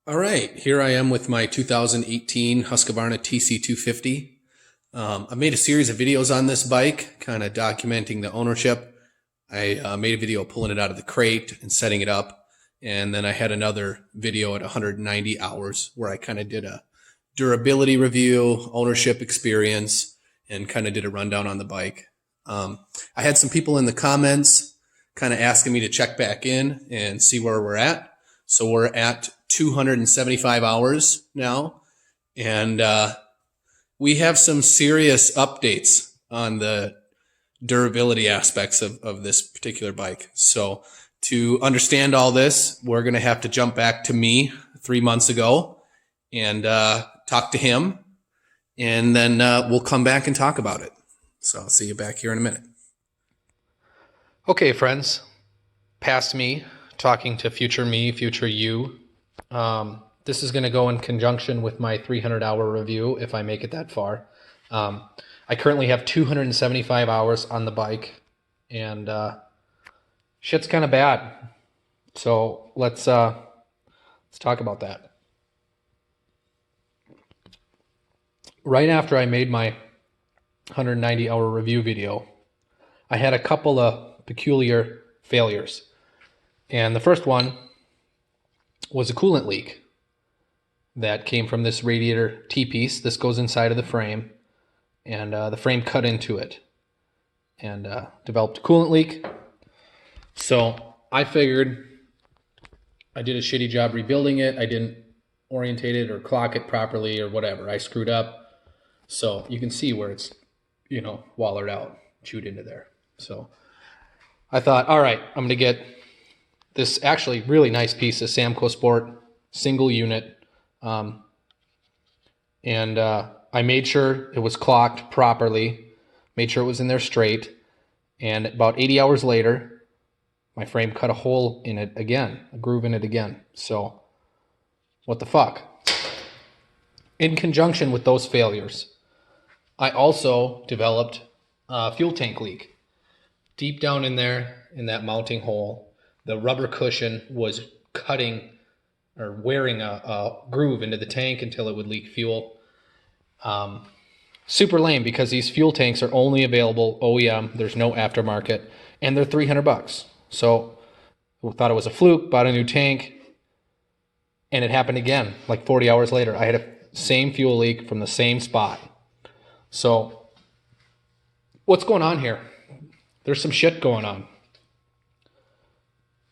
All right, here I am with my 2018 Husqvarna TC250. I made a series of videos on this bike, kind of documenting the ownership. I made a video pulling it out of the crate and setting it up. And then I had another video at 190 hours where I kind of did a durability review, ownership experience, and kind of did a rundown on the bike. I had some people in the comments kind of asking me to check back in and see where we're at. So we're at 275 hours now, and we have some serious updates on the durability aspects of this particular bike. So to understand all this, we're going to have to jump back to me 3 months ago and talk to him, and then we'll come back and talk about it. So I'll see you back here in a minute. Okay, friends, past me, talking to future me, future you. This is going to go in conjunction with my 300-hour review if I make it that far. I currently have 275 hours on the bike, and shit's kind of bad. So let's talk about that. Right after I made my 190-hour review video, I had a couple of peculiar failures. And the first one was a coolant leak that came from this radiator T-piece. This goes inside of the frame, and the frame cut into it and developed a coolant leak. So I figured I did a shitty job rebuilding it. I didn't orientate it or clock it properly or whatever. I screwed up. So you can see where it's, wallered out, chewed into there. So I thought, all right, I'm going to get this actually really nice piece of Samco Sport, single unit. And I made sure it was clocked properly, made sure it was in there straight. And about 80 hours later, my frame cut a hole in it again, a groove in it again. So what the fuck? In conjunction with those failures, I also developed a fuel tank leak. Deep down in there, in that mounting hole, the rubber cushion was cutting or wearing a groove into the tank until it would leak fuel. Super lame because these fuel tanks are only available OEM. There's no aftermarket, and they're $300. So I thought it was a fluke, bought a new tank, and it happened again, like 40 hours later. I had a same fuel leak from the same spot. So what's going on here? There's some shit going on.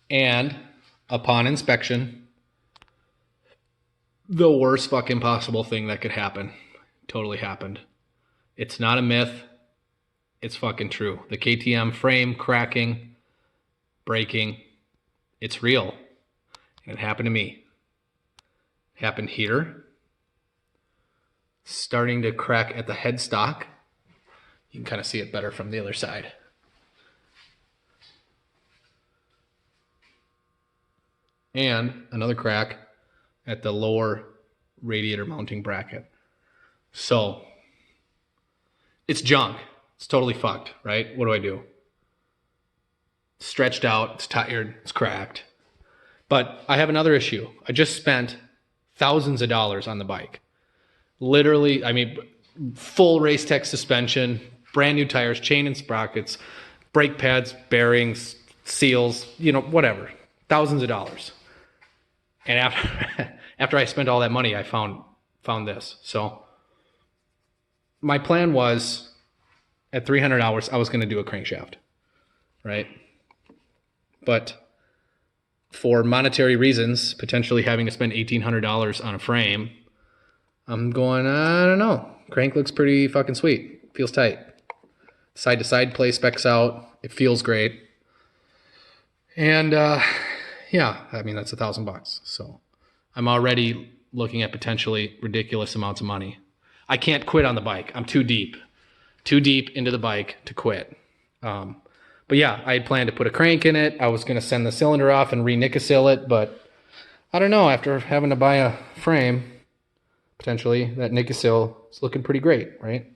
And upon inspection, the worst fucking possible thing that could happen totally happened. It's not a myth. It's fucking true. The KTM frame cracking, breaking, it's real. And it happened to me. It happened here. Starting to crack at the headstock. You can kind of see it better from the other side. And another crack at the lower radiator mounting bracket. So it's junk. It's totally fucked, right? What do I do? It's stretched out, it's tired, it's cracked. But I have another issue. I just spent thousands of dollars on the bike. Literally, full race tech suspension, brand new tires, chain and sprockets, brake pads, bearings, seals, whatever. Thousands of dollars. And after I spent all that money, I found this. So my plan was at 300 hours, I was going to do a crankshaft, right? But for monetary reasons, potentially having to spend $1,800 on a frame, I'm going, I don't know. Crank looks pretty fucking sweet. Feels tight. Side to side play specs out. It feels great. And yeah, that's $1,000. So I'm already looking at potentially ridiculous amounts of money. I can't quit on the bike. I'm too deep into the bike to quit. But yeah, I had planned to put a crank in it. I was going to send the cylinder off and re-Nicosil it, but I don't know. After having to buy a frame, potentially, that Nicosil is looking pretty great, right?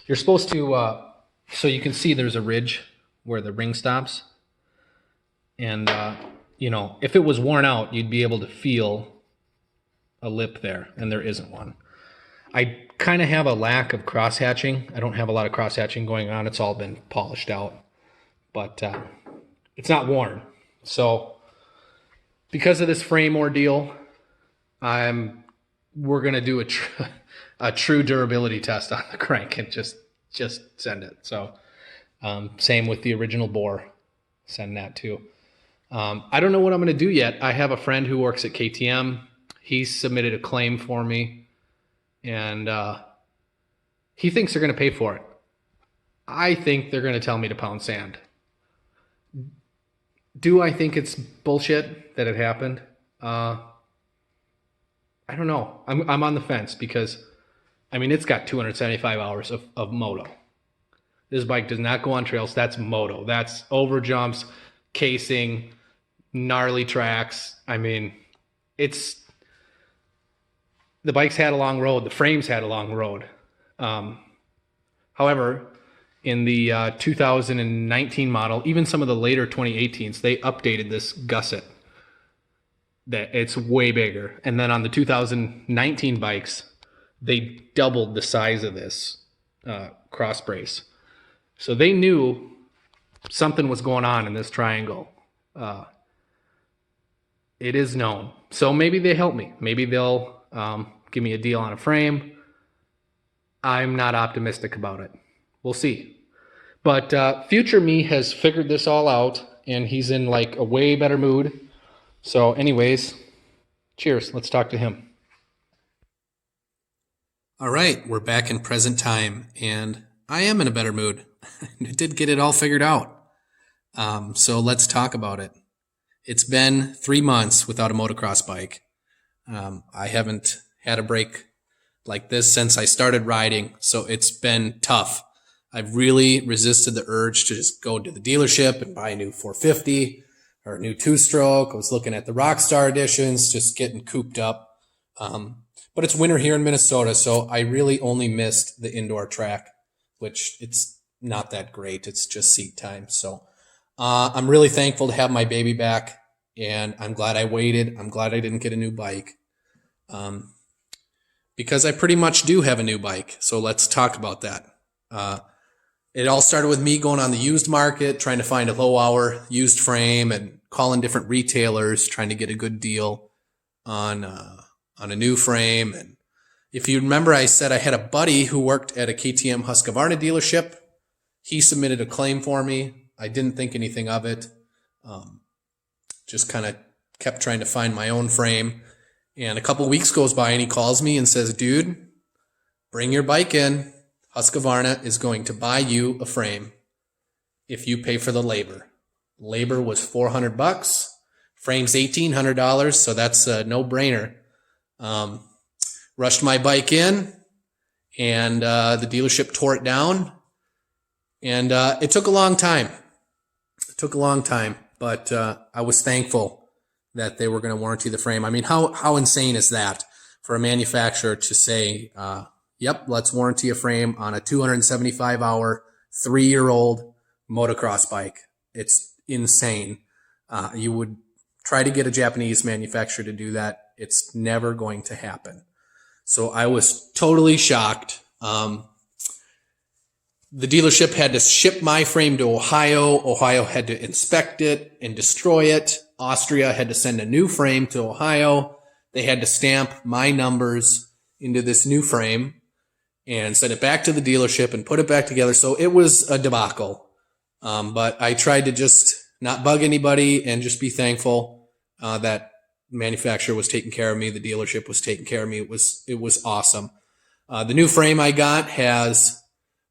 You're supposed to, so you can see there's a ridge where the ring stops. And you know, if it was worn out, you'd be able to feel a lip there, and there isn't one. I kind of have a lack of cross hatching. I don't have a lot of cross hatching going on. It's all been polished out, but it's not worn. So because of this frame ordeal, we're gonna do a true durability test on the crank and just send it. So same with the original bore, send that too. I don't know what I'm gonna do yet. I have a friend who works at KTM. He submitted a claim for me, and he thinks they're gonna pay for it. I think they're gonna tell me to pound sand. Do I think it's bullshit that it happened? I don't know. I'm on the fence because, I mean, it's got 275 hours of moto. This bike does not go on trails. That's moto. That's over jumps, casing, gnarly tracks. I mean, the bike's had a long road. The frame's had a long road. However, in the 2019 model, even some of the later 2018s, they updated this gusset. That it's way bigger. And then on the 2019 bikes, they doubled the size of this cross brace. So they knew something was going on in this triangle. It is known. So maybe they help me. Maybe they'll give me a deal on a frame. I'm not optimistic about it. We'll see. But future me has figured this all out, and he's in like a way better mood. So anyways, cheers. Let's talk to him. All right, we're back in present time, and I am in a better mood. I did get it all figured out. So let's talk about it. It's been 3 months without a motocross bike. I haven't had a break like this since I started riding, so it's been tough. I've really resisted the urge to just go to the dealership and buy a new 450 or a new two-stroke. I was looking at the Rockstar editions, just getting cooped up. But it's winter here in Minnesota, so I really only missed the indoor track, which it's not that great. It's just seat time. So I'm really thankful to have my baby back, and I'm glad I waited. I'm glad I didn't get a new bike because I pretty much do have a new bike. So let's talk about that. It all started with me going on the used market, trying to find a low-hour used frame and calling different retailers, trying to get a good deal on a new frame. And if you remember, I said I had a buddy who worked at a KTM Husqvarna dealership. He submitted a claim for me. I didn't think anything of it. Just kind of kept trying to find my own frame. And a couple weeks goes by and he calls me and says, dude, bring your bike in. Husqvarna is going to buy you a frame if you pay for the labor. Labor was $400. Frame's $1,800, so that's a no-brainer. Rushed my bike in, and the dealership tore it down. And it took a long time. But I was thankful that they were going to warranty the frame. I mean, how insane is that for a manufacturer to say, yep, let's warranty a frame on a 275-hour, 3-year-old motocross bike. It's insane. You would try to get a Japanese manufacturer to do that. It's never going to happen. So I was totally shocked. The dealership had to ship my frame to Ohio. Ohio had to inspect it and destroy it. Austria had to send a new frame to Ohio. They had to stamp my numbers into this new frame and send it back to the dealership and put it back together. So it was a debacle. But I tried to just not bug anybody and just be thankful that the manufacturer was taking care of me. The dealership was taking care of me. It was awesome. The new frame I got has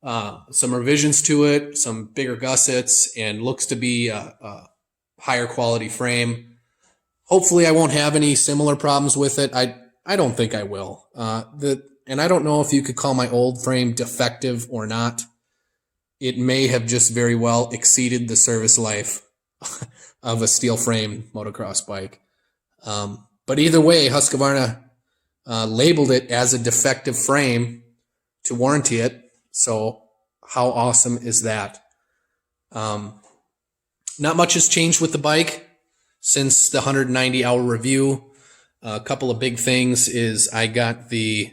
some revisions to it, some bigger gussets, and looks to be a higher quality frame. Hopefully I won't have any similar problems with it. I don't think I will. And I don't know if you could call my old frame defective or not. It may have just very well exceeded the service life of a steel frame motocross bike. But either way, Husqvarna labeled it as a defective frame to warranty it. So how awesome is that? Not much has changed with the bike. since the 190-hour review. A couple of big things is I got the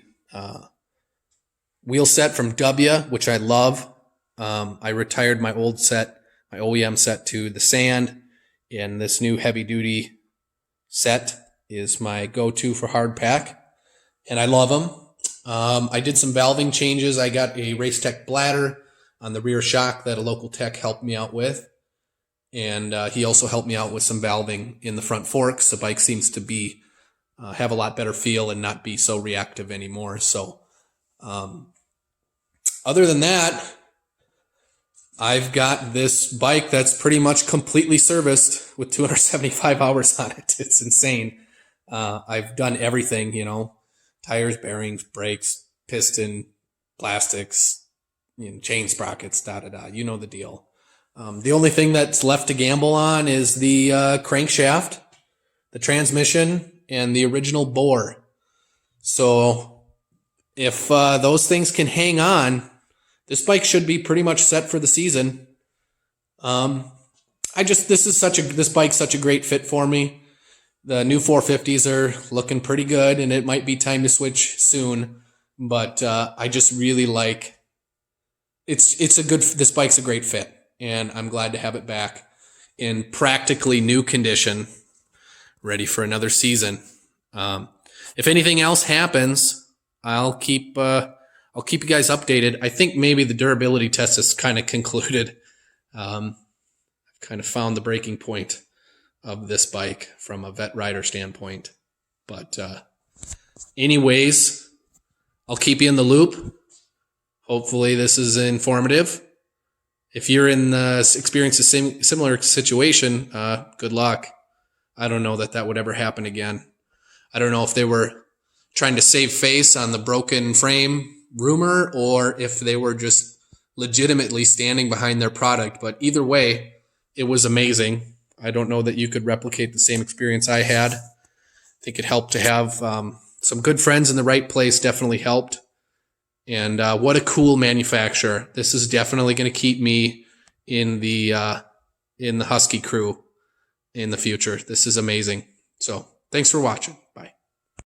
wheel set from W, which I love. I retired my old set, my OEM set, to the sand, and this new heavy-duty set is my go-to for hard pack, and I love them. I did some valving changes. I got a Race Tech bladder on the rear shock that a local tech helped me out with, and he also helped me out with some valving in the front forks. The bike seems to be have a lot better feel and not be so reactive anymore. So other than that, I've got this bike that's pretty much completely serviced with 275 hours on it. It's insane. I've done everything, you know, tires, bearings, brakes, piston, plastics, you know, chain sprockets, you know the deal. The only thing that's left to gamble on is the crankshaft, the transmission, and the original bore. So if those things can hang on, this bike should be pretty much set for the season. This bike's such a great fit for me. The new 450s are looking pretty good, and it might be time to switch soon. But I just really like this bike's a great fit, and I'm glad to have it back in practically new condition, ready for another season. If anything else happens, I'll keep you guys updated. I think maybe the durability test is kind of concluded. I've kind of found the breaking point of this bike from a vet rider standpoint. But anyways, I'll keep you in the loop. Hopefully this is informative. If you're in experience a similar situation, good luck. I don't know that would ever happen again. I don't know if they were trying to save face on the broken frame rumor or if they were just legitimately standing behind their product. But either way, it was amazing. I don't know that you could replicate the same experience I had. I think it helped to have some good friends in the right place. Definitely helped. And what a cool manufacturer. This is definitely going to keep me in the Husky crew in the future. This is amazing. So thanks for watching.